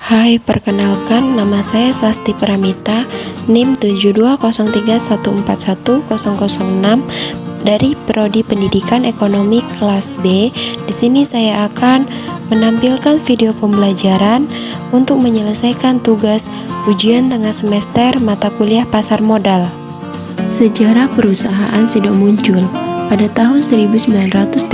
Hai, perkenalkan nama saya Sasti Pramita, NIM 7203141006 dari Prodi Pendidikan Ekonomi kelas B. Di sini saya akan menampilkan video pembelajaran untuk menyelesaikan tugas ujian tengah semester mata kuliah pasar modal. Sejarah perusahaan Sido muncul pada tahun 1935.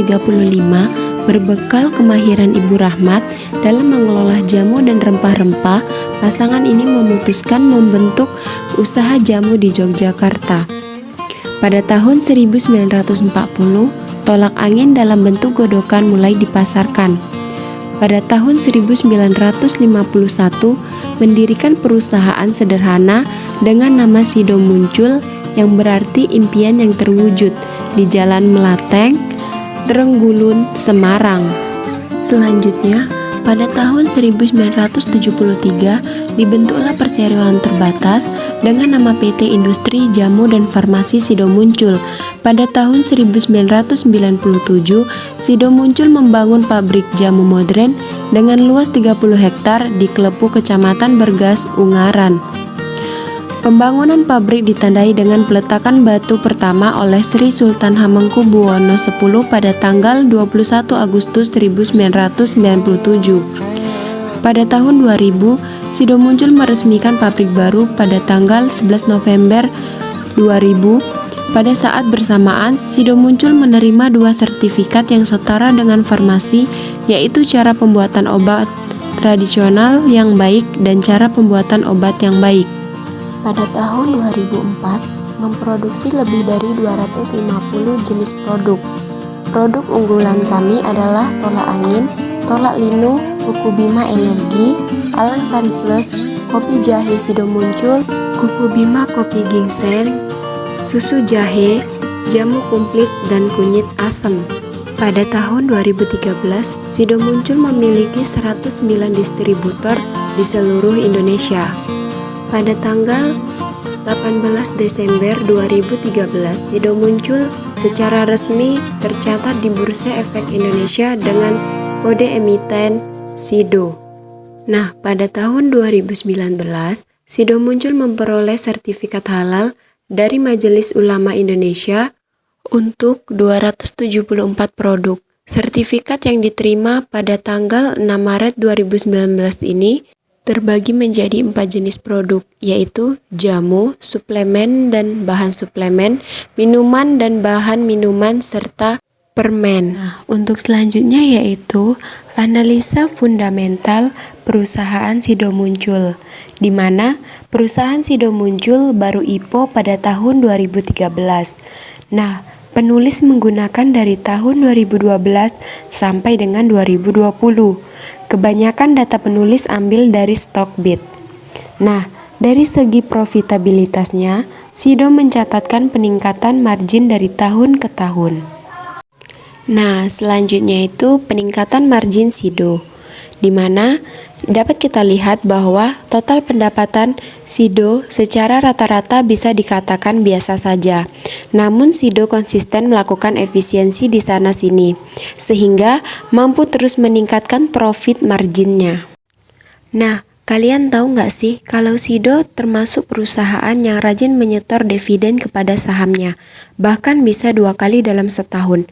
Berbekal kemahiran Ibu Rahmat dalam mengelola jamu dan rempah-rempah, pasangan ini memutuskan membentuk usaha jamu di Yogyakarta. Pada tahun 1940, tolak angin dalam bentuk godokan mulai dipasarkan. Pada tahun 1951, mendirikan perusahaan sederhana dengan nama Sido muncul, yang berarti impian yang terwujud, di Jalan Melateng, Trenggulun, Semarang. Selanjutnya, pada tahun 1973 dibentuklah perseroan terbatas dengan nama PT Industri Jamu dan Farmasi Sido muncul. Pada tahun 1997, Sido muncul membangun pabrik jamu modern dengan luas 30 hektar di Klepu, Kecamatan Bergas, Ungaran. Pembangunan pabrik ditandai dengan peletakan batu pertama oleh Sri Sultan Hamengkubuwono X pada tanggal 21 Agustus 1997. Pada tahun 2000, Sido muncul meresmikan pabrik baru pada tanggal 11 November 2000. Pada saat bersamaan, Sido muncul menerima 2 sertifikat yang setara dengan farmasi, yaitu cara pembuatan obat tradisional yang baik dan cara pembuatan obat yang baik. Pada tahun 2004, memproduksi lebih dari 250 jenis produk. Produk unggulan kami adalah tolak angin, tolak linu, kuku bima energi, alang sari plus, kopi jahe Sido muncul, kuku bima kopi ginseng, susu jahe, jamu komplit, dan kunyit asam. Pada tahun 2013, Sido muncul memiliki 109 distributor di seluruh Indonesia. Pada tanggal 18 Desember 2013, Sido muncul secara resmi tercatat di Bursa Efek Indonesia dengan kode emiten Sido. Nah, pada tahun 2019, Sido muncul memperoleh sertifikat halal dari Majelis Ulama Indonesia untuk 274 produk. Sertifikat yang diterima pada tanggal 6 Maret 2019 ini terbagi menjadi 4 jenis produk, yaitu jamu, suplemen dan bahan suplemen, minuman dan bahan minuman, serta permen. Nah, untuk selanjutnya yaitu analisa fundamental perusahaan Sido muncul, di mana perusahaan Sido muncul baru IPO pada tahun 2013. Nah, penulis menggunakan dari tahun 2012 sampai dengan 2020. Kebanyakan data penulis ambil dari Stockbit. Nah, dari segi profitabilitasnya, Sido mencatatkan peningkatan margin dari tahun ke tahun. Nah, selanjutnya itu peningkatan margin Sido, di mana dapat kita lihat bahwa total pendapatan Sido secara rata-rata bisa dikatakan biasa saja. Namun Sido konsisten melakukan efisiensi di sana-sini, sehingga mampu terus meningkatkan profit marginnya. Nah, kalian tahu nggak sih kalau Sido termasuk perusahaan yang rajin menyetor dividen kepada sahamnya, bahkan bisa 2 kali dalam setahun.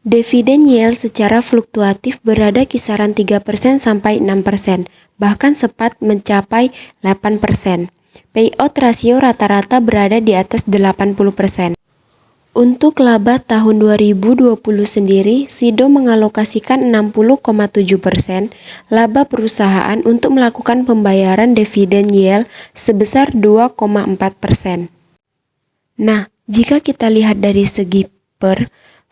Dividen yield secara fluktuatif berada kisaran 3% sampai 6%, bahkan sempat mencapai 8%. Payout rasio rata-rata berada di atas 80%. Untuk laba tahun 2020 sendiri, Sido mengalokasikan 60,7% laba perusahaan untuk melakukan pembayaran dividen yield sebesar 2,4%. Nah, jika kita lihat dari segi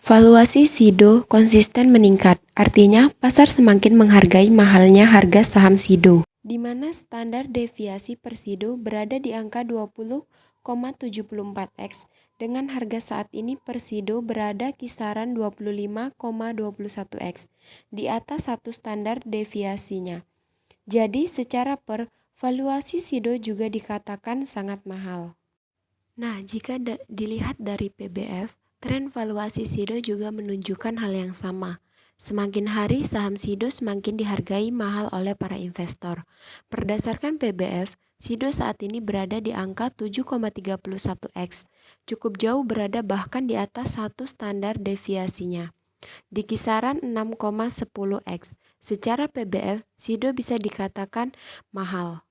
valuasi Sido konsisten meningkat, artinya pasar semakin menghargai mahalnya harga saham Sido, di mana standar deviasi per Sido berada di angka 20,74x, dengan harga saat ini per Sido berada kisaran 25,21x, di atas satu standar deviasinya. Jadi secara valuasi Sido juga dikatakan sangat mahal. Nah, jika dilihat dari PBF, tren valuasi Sido juga menunjukkan hal yang sama. Semakin hari saham SIDO semakin dihargai mahal oleh para investor. Berdasarkan PBF, SIDO saat ini berada di angka 7,31x, cukup jauh berada bahkan di atas satu standar deviasinya. Di kisaran 6,10x, secara PBF, SIDO bisa dikatakan mahal.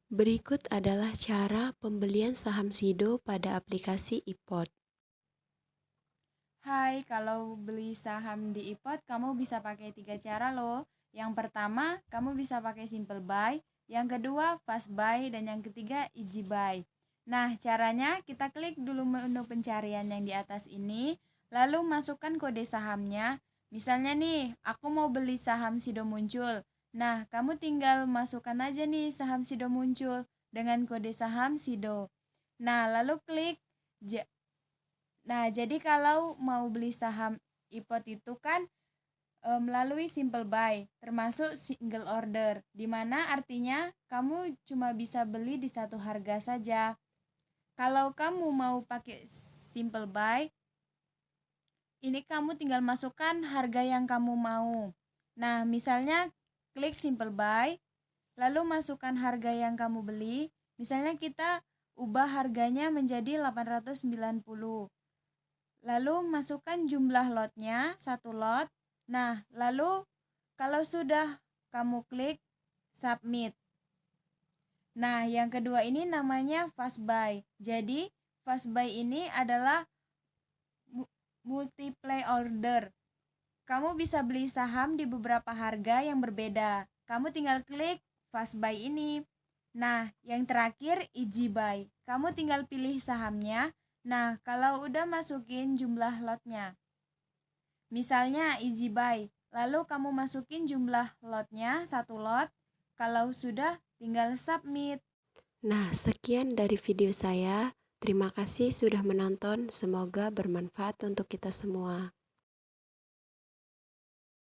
Berikut adalah cara pembelian saham SIDO pada aplikasi iPod. Hai, kalau beli saham di iPod, kamu bisa pakai 3 cara loh. Yang pertama, kamu bisa pakai simple buy. Yang kedua, fast buy. Dan yang ketiga, easy buy. Nah, caranya kita klik dulu menu pencarian yang di atas ini. Lalu masukkan kode sahamnya. Misalnya nih, aku mau beli saham SIDO Muncul. Nah, kamu tinggal masukkan aja nih saham SIDO Muncul dengan kode saham SIDO. Nah, lalu klik Nah, jadi kalau mau beli saham iPod itu kan melalui simple buy, termasuk single order, di mana artinya kamu cuma bisa beli di satu harga saja. Kalau kamu mau pakai simple buy, ini kamu tinggal masukkan harga yang kamu mau. Nah, misalnya klik simple buy, lalu masukkan harga yang kamu beli. Misalnya kita ubah harganya menjadi 890. Lalu masukkan jumlah lotnya, satu lot. Nah, lalu kalau sudah kamu klik submit. Nah, yang kedua ini namanya fast buy. Jadi, fast buy ini adalah multiply order. Kamu bisa beli saham di beberapa harga yang berbeda. Kamu tinggal klik fast buy ini. Nah, yang terakhir easy buy. Kamu tinggal pilih sahamnya. Nah, kalau udah masukin jumlah lotnya, misalnya easy buy, lalu kamu masukin jumlah lotnya, satu lot. Kalau sudah, tinggal submit. Nah, sekian dari video saya. Terima kasih sudah menonton. Semoga bermanfaat untuk kita semua.